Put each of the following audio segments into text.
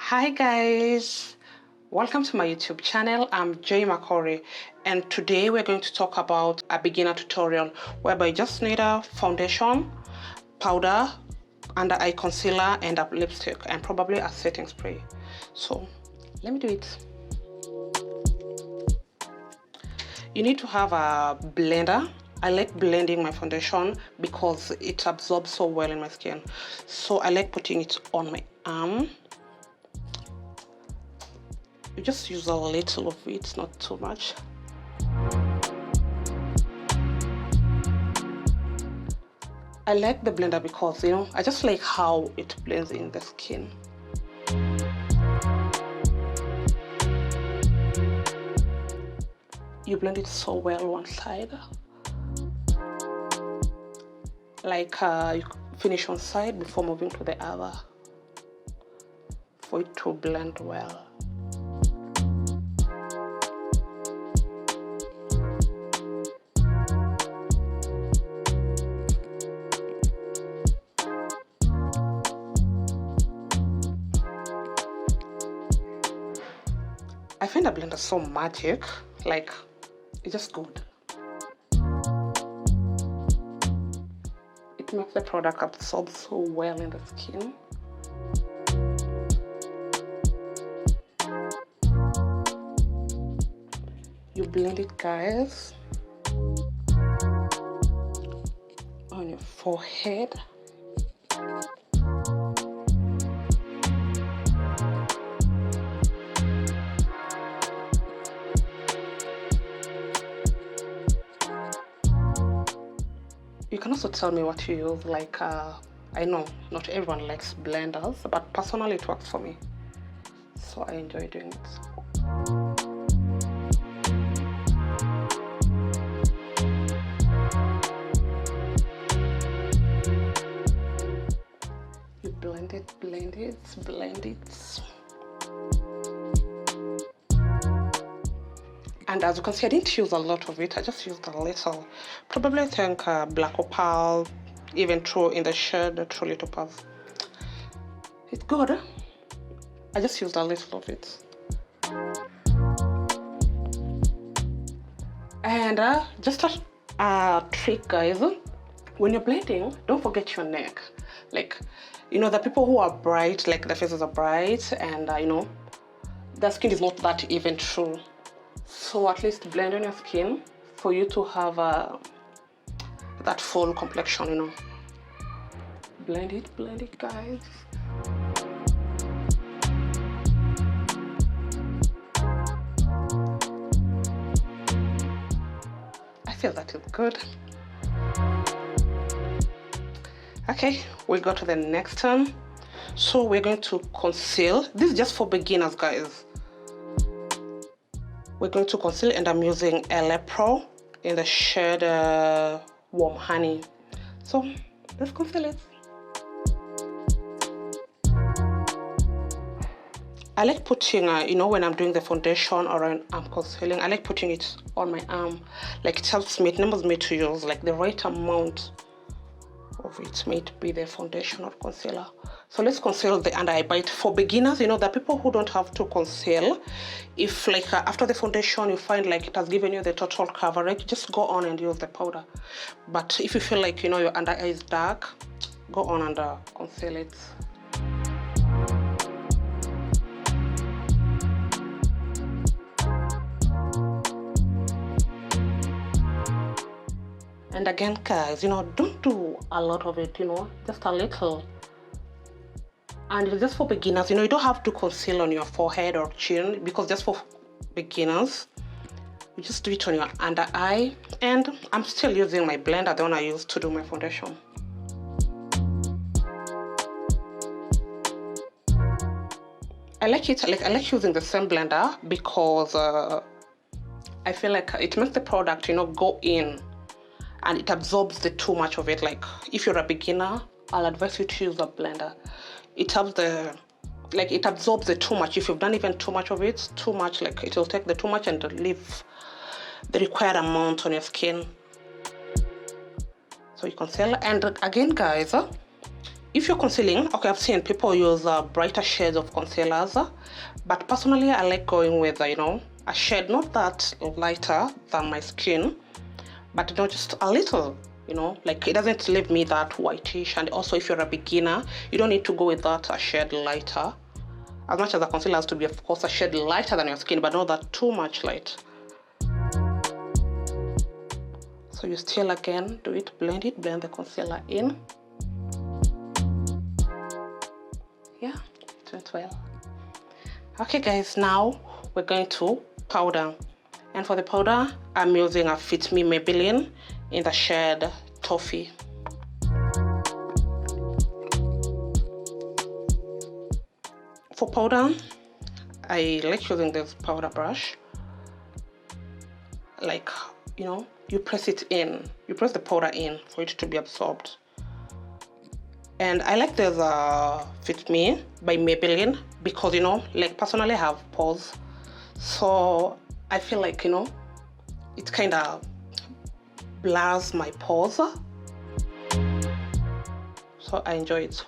Hi guys, welcome to my YouTube channel. I'm Jay Makori, and today we're going to talk about a beginner tutorial whereby you just need a foundation, powder, under eye concealer, and a lipstick, and probably a setting spray. So let me do it. You need to have a blender. I like blending my foundation because it absorbs so well in my skin. So I like putting it on my arm. You just use a little of it, not too much. I like the blender because, I just like how it blends in the skin. You blend it so well one side. Like you finish one side before moving to the other for it to blend well. I find the blender so magic, like it's just good. It makes the product absorb so well in the skin. You blend it, guys, on your forehead. You can also tell me what you use, like I know not everyone likes blenders, but personally it works for me, so I enjoy doing it. You blend it, blend it, blend it. And as you can see, I didn't use a lot of it. I just used a little. Probably I think Black Opal, even True in the shade Truly Topaz. It's good. I just used a little of it. And just a trick, guys. When you're blending, don't forget your neck. Like, the people who are bright, like the faces are bright, and their skin is not that even true. So at least blend on your skin for you to have that full complexion, Blend it, guys. I feel that is good. Okay, we go to the next one. So we're going to conceal. This is just for beginners, guys. We're going to conceal, and I'm using LA Pro in the shade Warm Honey. So let's conceal it. I like putting, when I'm doing the foundation or I'm concealing, I like putting it on my arm. Like it helps me, it enables me to use like the right amount of it may be the foundation or concealer. So let's conceal the under eye bite. For beginners, the people who don't have to conceal, if like after the foundation you find like it has given you the total coverage, just go on and use the powder. But if you feel like your under eye is dark, go on and conceal it. And again, guys, don't do a lot of it, just a little. And it's just for beginners, you don't have to conceal on your forehead or chin, because just for beginners, you just do it on your under eye. And I'm still using my blender, the one I used to do my foundation. I like it, I like using the same blender because I feel like it makes the product, go in. And it absorbs the too much of it. Like if you're a beginner, I'll advise you to use a blender. It helps it absorbs the too much. If you've done even too much of it, too much, like it will take the too much and leave the required amount on your skin. So you conceal. And again, guys, if you're concealing, okay, I've seen people use brighter shades of concealers, but personally I like going with a shade not that lighter than my skin, but just a little, like it doesn't leave me that whitish. And also, if you're a beginner, you don't need to go with that a shade lighter. As much as the concealer has to be, of course, a shade lighter than your skin, but not that too much light. So you still again do it, blend the concealer in. Yeah, it went well. Okay guys, now we're going to powder. And for the powder, I'm using a Fit Me Maybelline in the shade Toffee. For powder, I like using this powder brush. Like, you press it in, you press the powder in for it to be absorbed. And I like this Fit Me by Maybelline because, like personally I have pores. So I feel like, it kind of blurs my pores. So I enjoy it.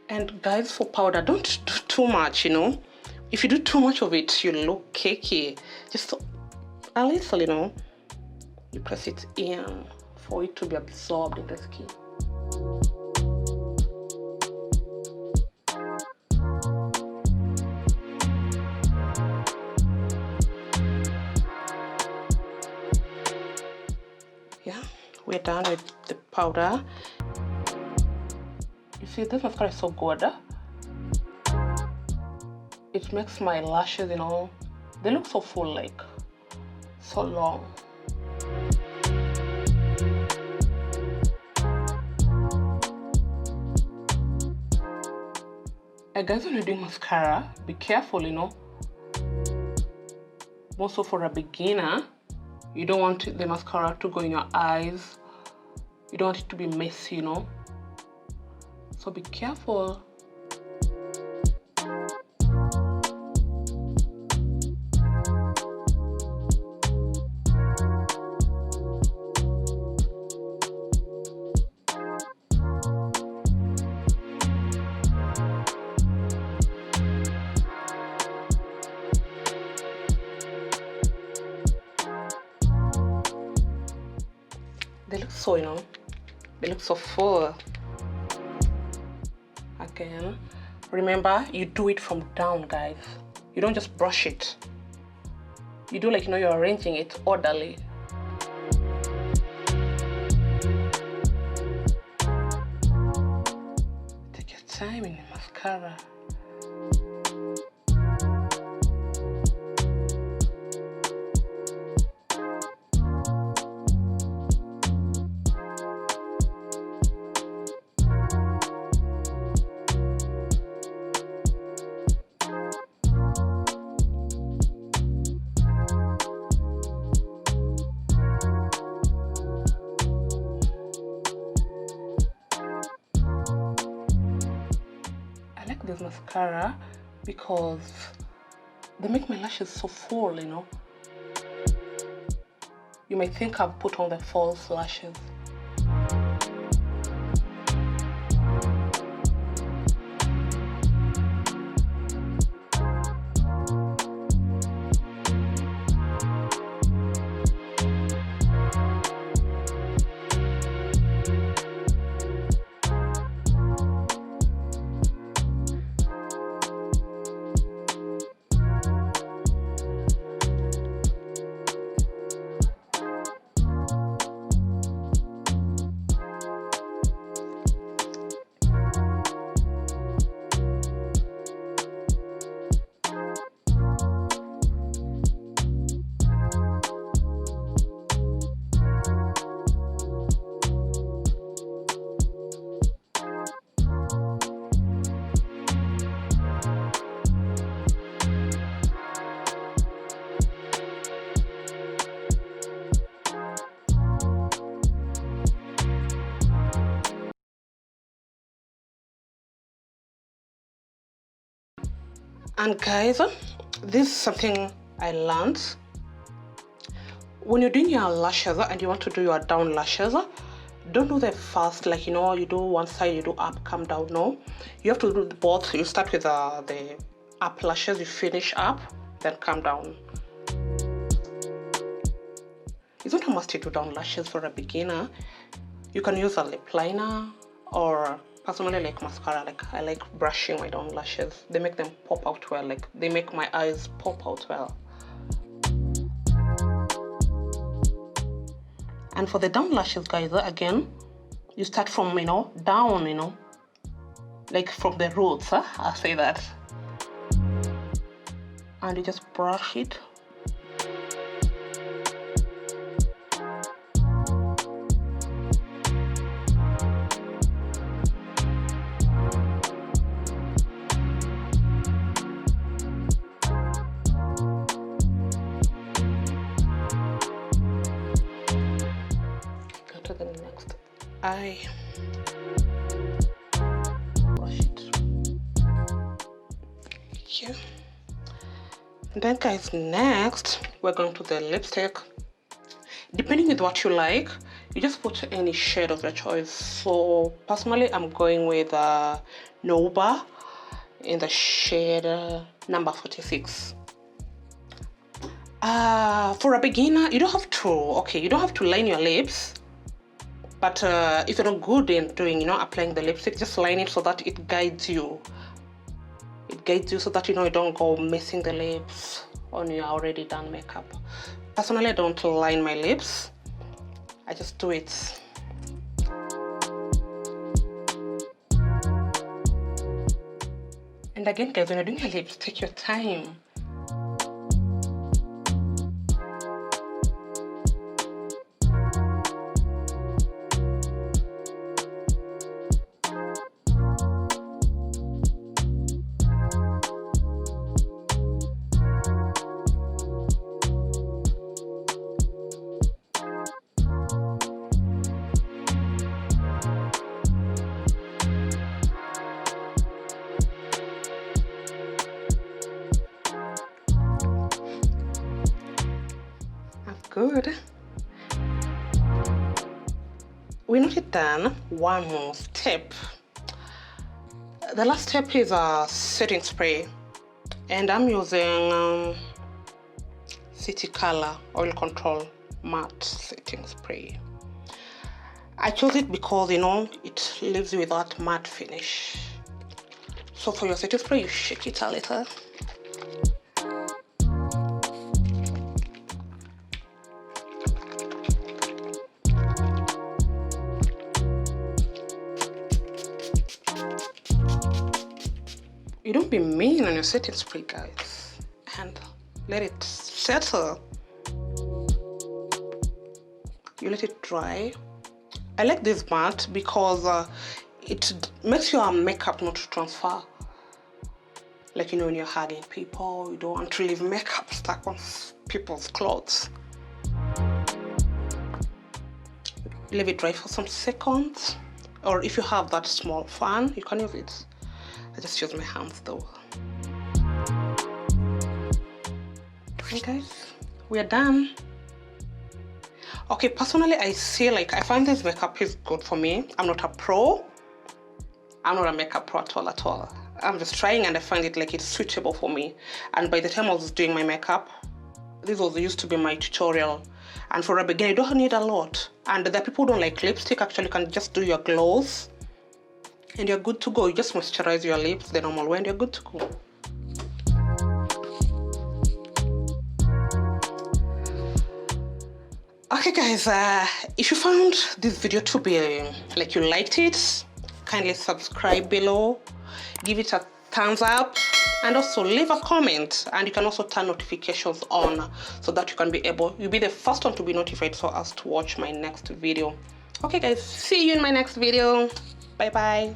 And guys, for powder, don't do too much, If you do too much of it, you look cakey. Just a little, you press it in for it to be absorbed in the skin. Yeah, we're done with the powder. You see, this mascara is so good. It makes my lashes, they look so full, like so long. And guys, when you're doing mascara, be careful, Also for a beginner, you don't want the mascara to go in your eyes. You don't want it to be messy, So be careful. They look so, they look so full. Again, remember, you do it from down, guys. You don't just brush it. You do like, you're arranging it orderly. Take your time in the mascara. This mascara because they make my lashes so full, You might think I've put on the false lashes. And guys, this is something I learned. When you're doing your lashes and you want to do your down lashes, don't do them fast, like, you know, you do one side, you do up, come down. No, you have to do both. You start with the up lashes, you finish up, then come down. It's not a must to do down lashes for a beginner. You can use a lip liner, or personally, like mascara. Like, I like brushing my down lashes. They make them pop out well. Like, they make my eyes pop out well. And for the down lashes, guys, again, you start from, you know, down, you know, like from the roots, I'll say that. And you just brush it. To the next eye, brush it here. And then, guys, next we're going to the lipstick. Depending with what you like, you just put any shade of your choice. So personally, I'm going with Nova in the shade number 46. For a beginner, you don't have to line your lips. But if you're not good in doing, you know, applying the lipstick, just line it so that it guides you. It guides you so that, you know, you don't go missing the lips when you're already done makeup. Personally, I don't line my lips. I just do it. And again, guys, when you're doing your lips, take your time. Good. We're not yet done. One more step. The last step is a setting spray, and I'm using City Color Oil Control Matte Setting Spray. I chose it because, you know, it leaves you with that matte finish. So for your setting spray, you shake it a little. You don't be mean on your setting spray, guys, and let it settle. You let it dry. I like this matte because it makes your makeup not transfer. Like, you know, when you're hugging people, you don't want to leave makeup stuck on people's clothes. Leave it dry for some seconds, or if you have that small fan, you can use it. I just use my hands though. Okay, guys, we are done. Okay, personally, I find this makeup is good for me. I'm not a pro. I'm not a makeup pro at all. I'm just trying, and I find it like it's suitable for me. And by the time I was doing my makeup, this used to be my tutorial. And for a beginner, you don't need a lot. And the people who don't like lipstick, actually, you can just do your glows. And you're good to go. You just moisturize your lips the normal way and you're good to go. Okay, guys, if you found this video to be like you liked it, kindly subscribe below, give it a thumbs up, and also leave a comment. And you can also turn notifications on so that you'll be the first one to be notified for us to watch my next video. Okay, guys, see you in my next video. Bye bye.